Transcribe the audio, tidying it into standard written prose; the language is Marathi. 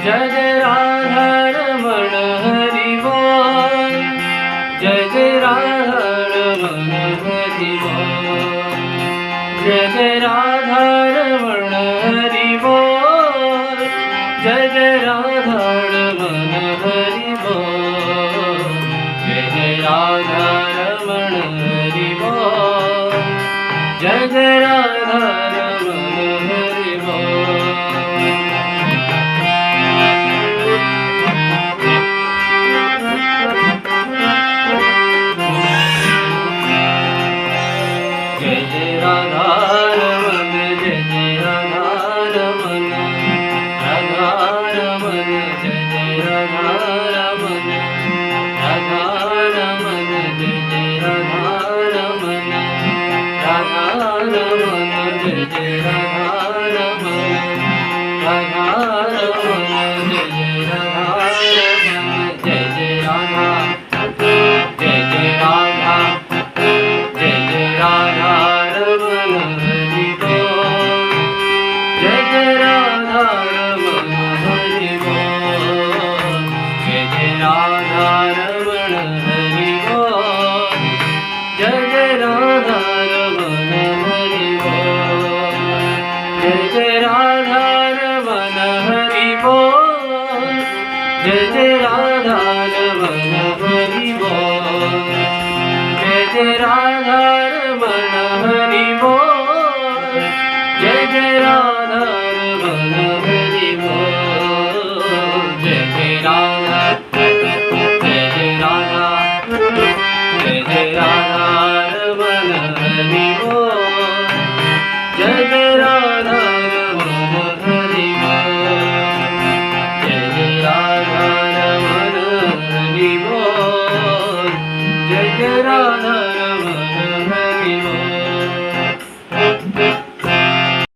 जय जय राधा रमण हरि बोल, जय जय राधा रमण हरि बोल, जय जय राधा रमण हरि बोल, जय जय राधा रमण हरि बोल, जय जय राधा रमण हरि बोल, जय जय राधा रमण हरि बोल। जय जय राधा रमण, जय जय राधा रमण, राधा रमण, जय जय राधा रमण, राधा रमण, जय जय राधा रमण, राधा रमण, जय जय राधा रमण, राधा रमण, जय जय राधा रमण, जय जय राधा, जय जय राधा, जय जय राधा रमण हरि बोल, जय जय राधा रमण हरि बोल, जय जय राधा रमण हरि बोल, जय जय राधा रमण हरि बोल, जय जय राधा रमण हरि बोल, जय जय राधा रमण हरि बोल, जय जय राधा रमण हरि बोल, जय जय राधा रमण हरि बोल, जय जय राधा, जय जय राधा, जय जय राधा रमण हरि बोल, जय जय राधा रमण हरि बोल, जय जय राधा रमण हरि बोल, जय जय राधा